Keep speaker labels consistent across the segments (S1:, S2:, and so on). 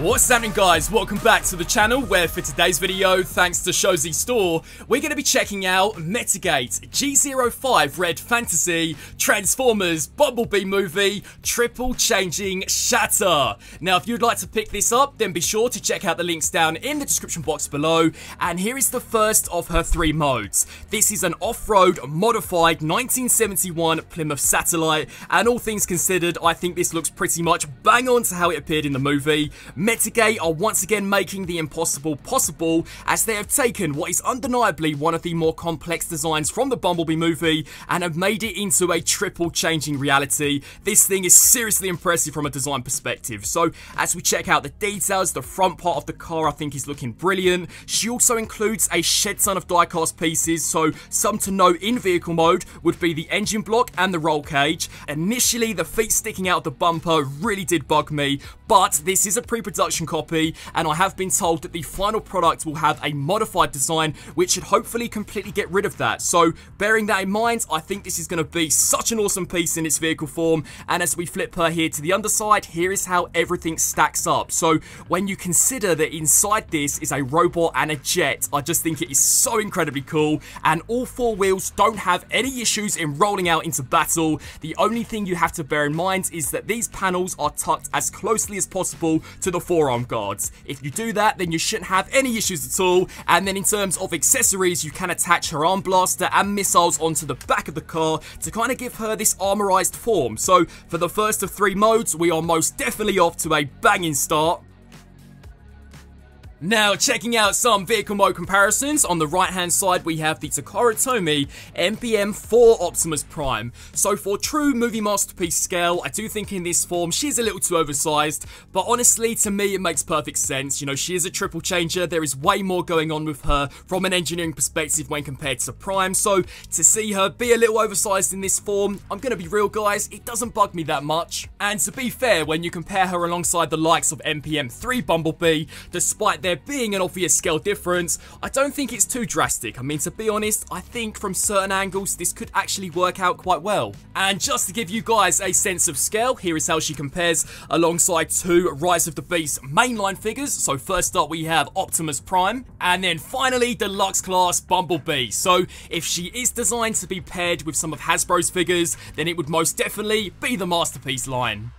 S1: What's happening, guys? Welcome back to the channel, where for today's video, thanks to Shozy Store, we're going to be checking out Metagate G05 Red Fantasy Transformers Bumblebee movie Triple Changing Shatter. Now, if you'd like to pick this up, then be sure to check out the links down in the description box below. And here is the first of her three modes. This is an off-road modified 1971 Plymouth Satellite, and all things considered, I think this looks pretty much bang on to how it appeared in the movie. Metagate are once again making the impossible possible, as they have taken what is undeniably one of the more complex designs from the Bumblebee movie and have made it into a triple changing reality. This thing is seriously impressive from a design perspective. So as we check out the details, the front part of the car I think is looking brilliant. She also includes a shed ton of die-cast pieces, so some to note in vehicle mode would be the engine block and the roll cage. Initially, the feet sticking out of the bumper really did bug me, but this is a pre-production copy, and I have been told that the final product will have a modified design which should hopefully completely get rid of that. So bearing that in mind, I think this is going to be such an awesome piece in its vehicle form. And as we flip her here to the underside, here is how everything stacks up. So when you consider that inside this is a robot and a jet, I just think it is so incredibly cool, and all four wheels don't have any issues in rolling out into battle. The only thing you have to bear in mind is that these panels are tucked as closely as possible to the forearm guards. If you do that, then you shouldn't have any issues at all. And then in terms of accessories, you can attach her arm blaster and missiles onto the back of the car to kind of give her this armorized form. So for the first of three modes, we are most definitely off to a banging start. Now, checking out some vehicle mode comparisons, on the right hand side we have the Takara Tomy MPM4 Optimus Prime. So for true movie masterpiece scale, I do think in this form she's a little too oversized, but honestly to me it makes perfect sense. You know, she is a triple changer, there is way more going on with her from an engineering perspective when compared to Prime, so to see her be a little oversized in this form, I'm gonna be real guys, it doesn't bug me that much. And to be fair, when you compare her alongside the likes of MPM3 Bumblebee, despite their being an obvious scale difference, I don't think it's too drastic. I mean, to be honest, I think from certain angles this could actually work out quite well. And just to give you guys a sense of scale, here is how she compares alongside two Rise of the Beast mainline figures. So first up we have Optimus Prime, and then finally Deluxe Class Bumblebee. So if she is designed to be paired with some of Hasbro's figures, then it would most definitely be the Masterpiece line.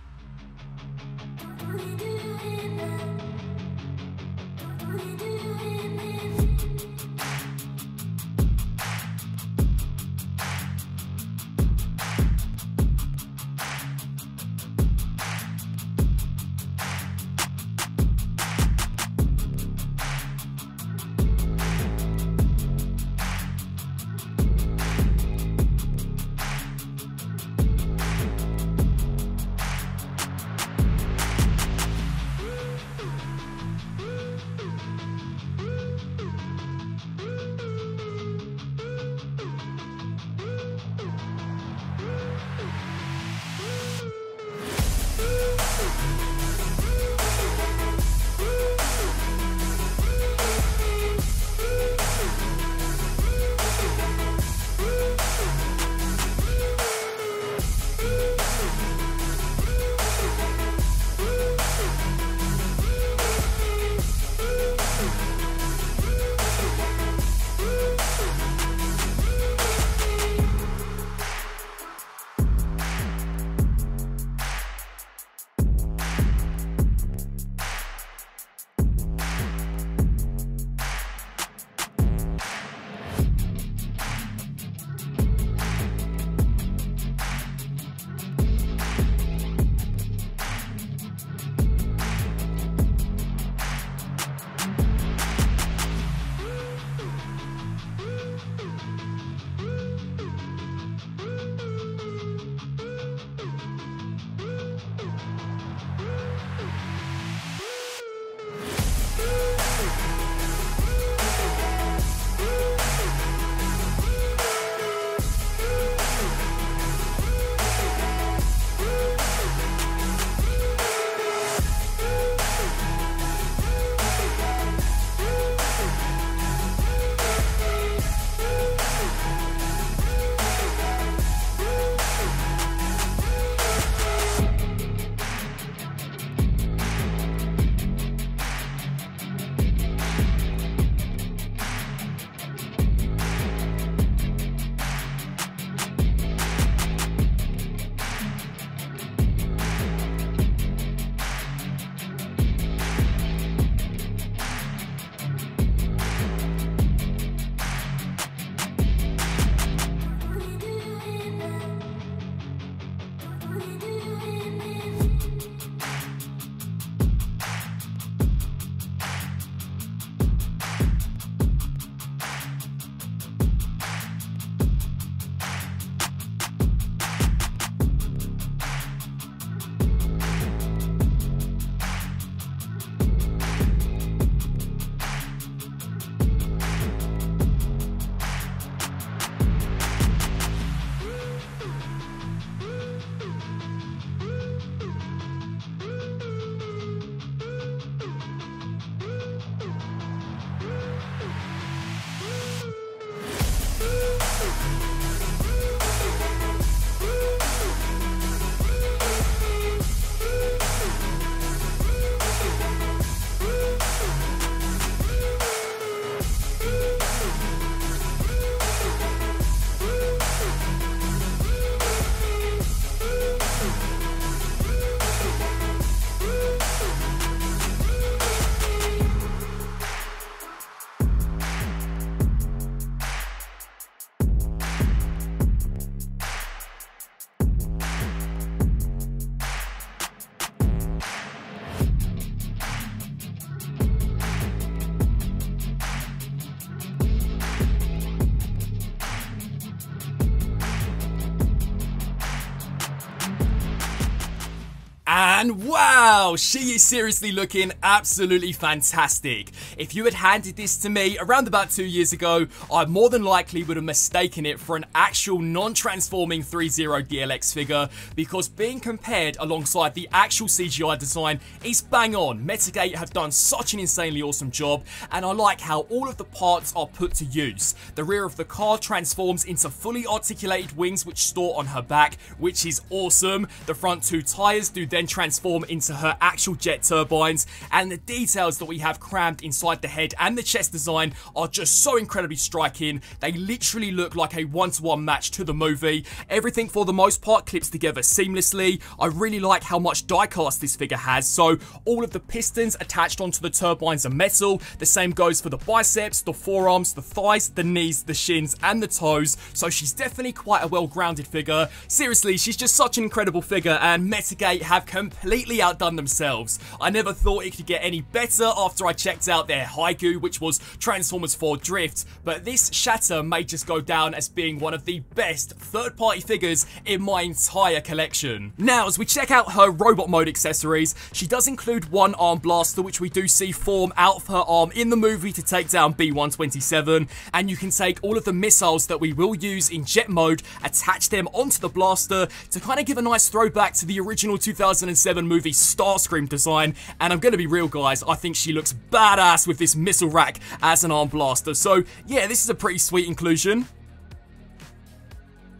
S1: And wow, she is seriously looking absolutely fantastic. If you had handed this to me around about 2 years ago, I more than likely would have mistaken it for an actual non-transforming 3.0 DLX figure, because being compared alongside the actual CGI design is bang on. Metagate have done such an insanely awesome job, and I like how all of the parts are put to use. The rear of the car transforms into fully articulated wings which store on her back, which is awesome. The front two tyres do then transform into her actual jet turbines, and the details that we have crammed inside the head and the chest design are just so incredibly striking. They literally look like a one-to-one match to the movie. Everything for the most part clips together seamlessly. I really like how much die-cast this figure has, so all of the pistons attached onto the turbines are metal. The same goes for the biceps, the forearms, the thighs, the knees, the shins and the toes, so she's definitely quite a well-grounded figure. Seriously, she's just such an incredible figure, and Metagate have completely outdone themselves. I never thought it could get any better after I checked out their Haigu, which was Transformers 4 Drift, but this Shatter may just go down as being one of the best third-party figures in my entire collection. Now, as we check out her robot mode accessories, she does include one arm blaster, which we do see form out of her arm in the movie to take down B-127, and you can take all of the missiles that we will use in jet mode, attach them onto the blaster to kind of give a nice throwback to the original 2007 movie Starscream design. And I'm gonna be real, guys, I think she looks badass with this missile rack as an arm blaster. So yeah, this is a pretty sweet inclusion.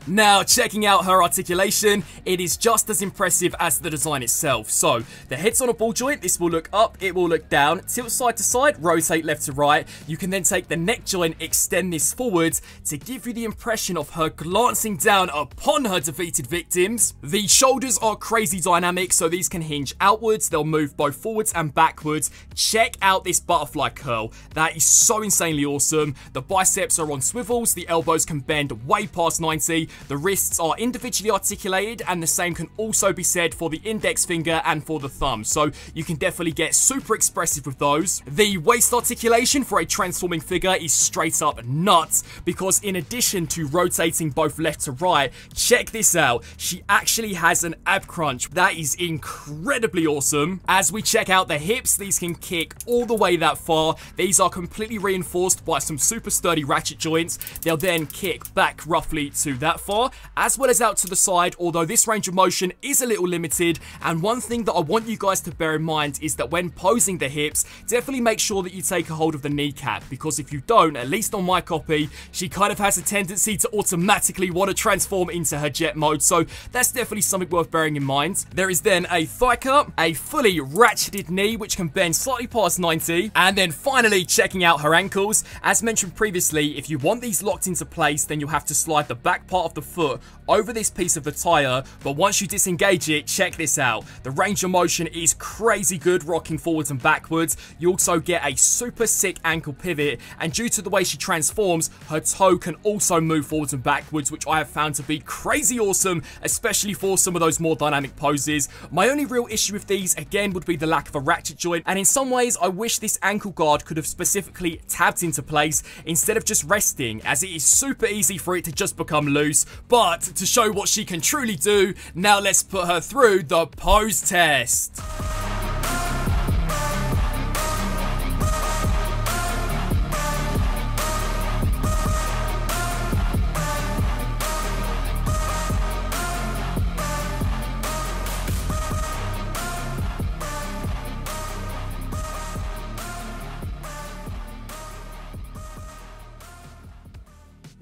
S1: Now, checking out her articulation, it is just as impressive as the design itself. So, the head's on a ball joint, this will look up, it will look down, tilt side to side, rotate left to right. You can then take the neck joint, extend this forwards to give you the impression of her glancing down upon her defeated victims. The shoulders are crazy dynamic, so these can hinge outwards, they'll move both forwards and backwards. Check out this butterfly curl, that is so insanely awesome. The biceps are on swivels, the elbows can bend way past 90. The wrists are individually articulated, and the same can also be said for the index finger and for the thumb, so you can definitely get super expressive with those. The waist articulation for a transforming figure is straight up nuts, because in addition to rotating both left to right, check this out, she actually has an ab crunch. That is incredibly awesome. As we check out the hips, these can kick all the way that far. These are completely reinforced by some super sturdy ratchet joints. They'll then kick back roughly to that far, as well as out to the side, although this range of motion is a little limited. And one thing that I want you guys to bear in mind is that when posing the hips, definitely make sure that you take a hold of the kneecap, because if you don't, at least on my copy, she kind of has a tendency to automatically want to transform into her jet mode, so that's definitely something worth bearing in mind. There is then a thigh cup, a fully ratcheted knee which can bend slightly past 90, and then finally checking out her ankles. As mentioned previously, if you want these locked into place, then you'll have to slide the back part of the foot over this piece of the tire, but once you disengage it, check this out. The range of motion is crazy good, rocking forwards and backwards. You also get a super sick ankle pivot, and due to the way she transforms, her toe can also move forwards and backwards, which I have found to be crazy awesome, especially for some of those more dynamic poses. My only real issue with these, again, would be the lack of a ratchet joint, and in some ways, I wish this ankle guard could have specifically tabbed into place instead of just resting, as it is super easy for it to just become loose. But to show what she can truly do, now let's put her through the pose test.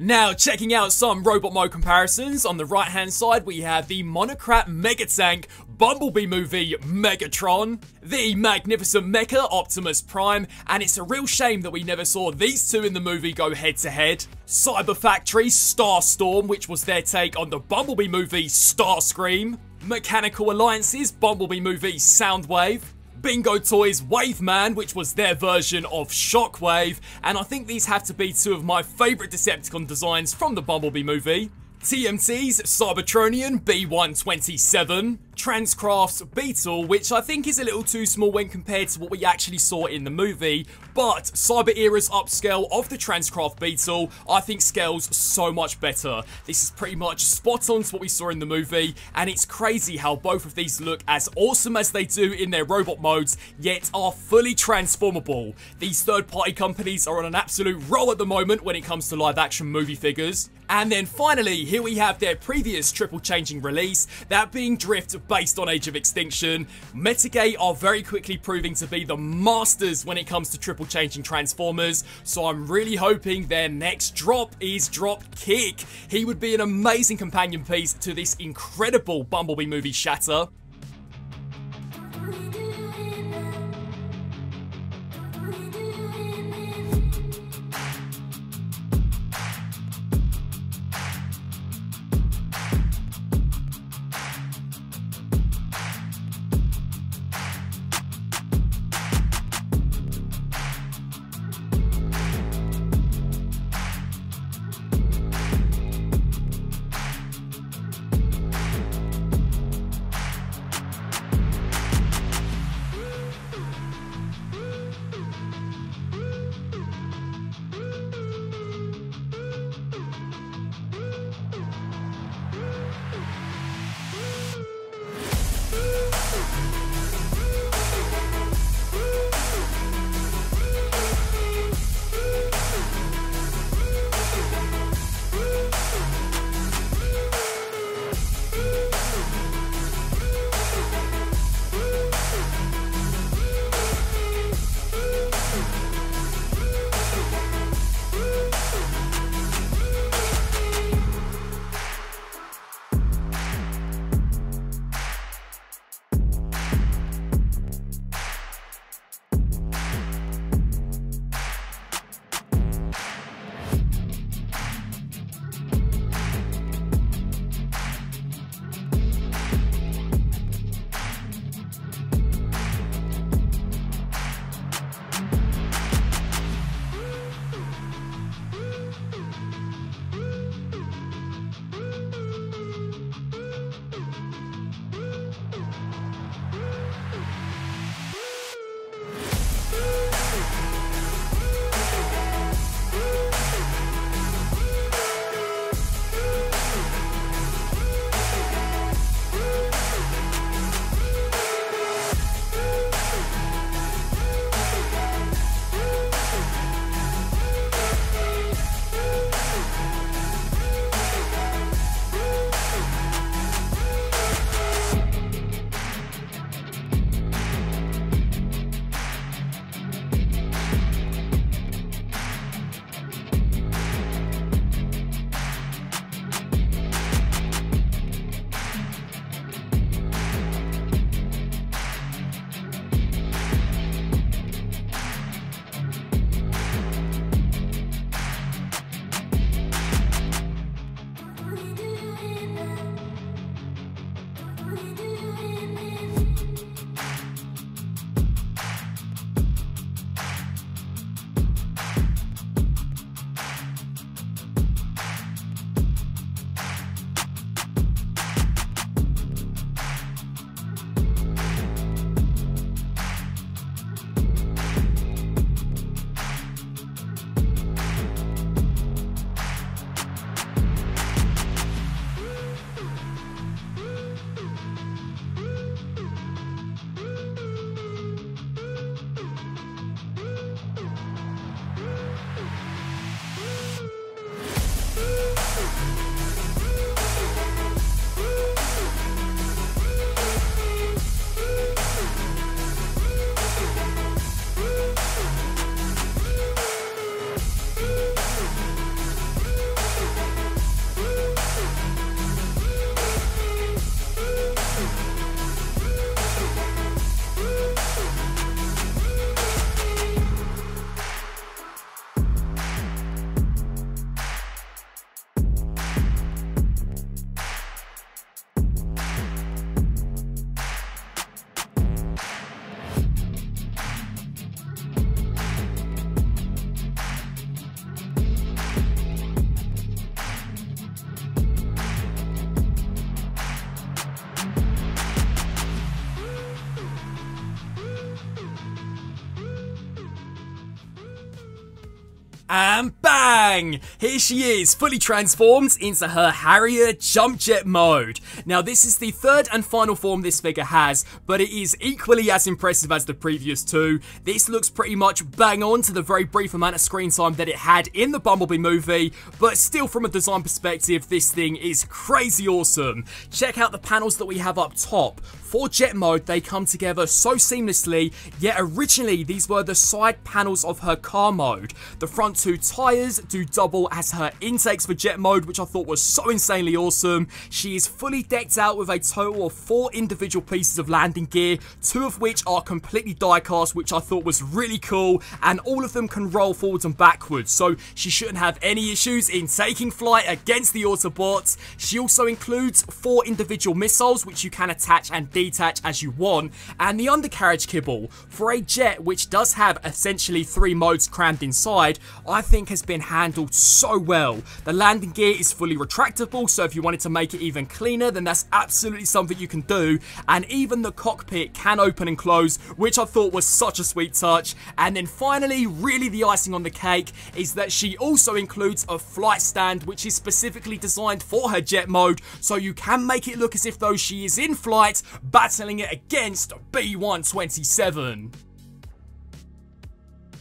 S1: Now, checking out some robot mode comparisons, on the right hand side we have the monocrat mega tank Bumblebee movie Megatron, the magnificent mecha Optimus Prime, and it's a real shame that we never saw these two in the movie go head to head. Cyber Factory Starstorm, which was their take on the Bumblebee movie Starscream. Mechanical Alliance's Bumblebee movie Soundwave. Bingo Toys Wave Man, which was their version of Shockwave, and I think these have to be two of my favourite Decepticon designs from the Bumblebee movie. TMT's Cybertronian B127, Transcraft's Beetle, which I think is a little too small when compared to what we actually saw in the movie, but Cyber Era's upscale of the Transcraft Beetle I think scales so much better. This is pretty much spot on to what we saw in the movie, and it's crazy how both of these look as awesome as they do in their robot modes, yet are fully transformable. These third-party companies are on an absolute roll at the moment when it comes to live-action movie figures. And then finally, here we have their previous triple changing release, that being Drift based on Age of Extinction. Metagate are very quickly proving to be the masters when it comes to triple changing Transformers, so I'm really hoping their next drop is Drop Kick. He would be an amazing companion piece to this incredible Bumblebee movie Shatter. And bang! Here she is, fully transformed into her Harrier Jump Jet mode. Now this is the third and final form this figure has, but it is equally as impressive as the previous two. This looks pretty much bang on to the very brief amount of screen time that it had in the Bumblebee movie, but still from a design perspective, this thing is crazy awesome. Check out the panels that we have up top. For Jet mode, they come together so seamlessly, yet originally these were the side panels of her car mode. The front two tyres do double as her intakes for Jet mode, which I thought was so insanely awesome. She is fully decked out with a total of 4 individual pieces of landing gear, 2 of which are completely die-cast, which I thought was really cool, and all of them can roll forwards and backwards, so she shouldn't have any issues in taking flight against the Autobots. She also includes 4 individual missiles, which you can attach and detach as you want, and the undercarriage kibble for a jet which does have essentially 3 modes crammed inside, I think has been handled so well. The landing gear is fully retractable, so if you wanted to make it even cleaner, then that's absolutely something you can do, and even the cockpit can open and close, which I thought was such a sweet touch. And then finally, really the icing on the cake, is that she also includes a flight stand which is specifically designed for her jet mode, so you can make it look as if though she is in flight battling it against B-127.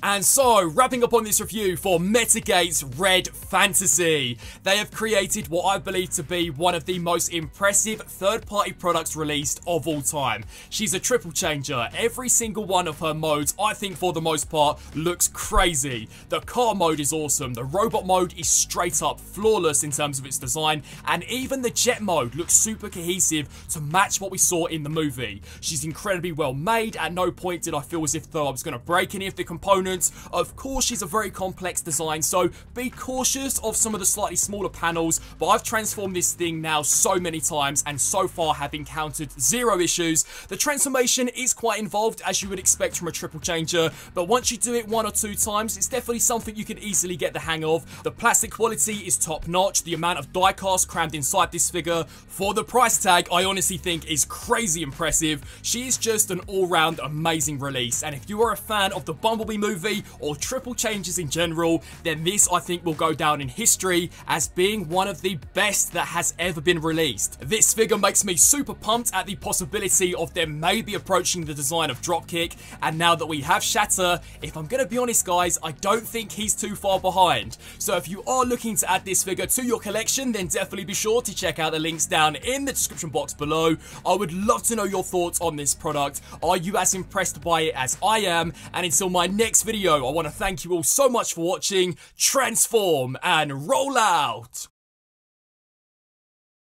S1: And so, wrapping up on this review for Metagate's Red Fantasy. They have created what I believe to be one of the most impressive third-party products released of all time. She's a triple changer. Every single one of her modes, I think for the most part, looks crazy. The car mode is awesome. The robot mode is straight up flawless in terms of its design. And even the jet mode looks super cohesive to match what we saw in the movie. She's incredibly well made. At no point did I feel as if though I was going to break any of the components. Of course, she's a very complex design, so be cautious of some of the slightly smaller panels, but I've transformed this thing now so many times and so far have encountered 0 issues. The transformation is quite involved, as you would expect from a triple changer, but once you do it 1 or 2 times, it's definitely something you can easily get the hang of. The plastic quality is top notch. The amount of die-cast crammed inside this figure for the price tag, I honestly think is crazy impressive. She is just an all-round amazing release, and if you are a fan of the Bumblebee movie or triple changes in general, then this I think will go down in history as being one of the best that has ever been released. This figure makes me super pumped at the possibility of them maybe approaching the design of Dropkick, and now that we have Shatter, if I'm gonna be honest guys, I don't think he's too far behind. So if you are looking to add this figure to your collection, then definitely be sure to check out the links down in the description box below. I would love to know your thoughts on this product. Are you as impressed by it as I am? And until my next video, I want to thank you all so much for watching. Transform and roll out!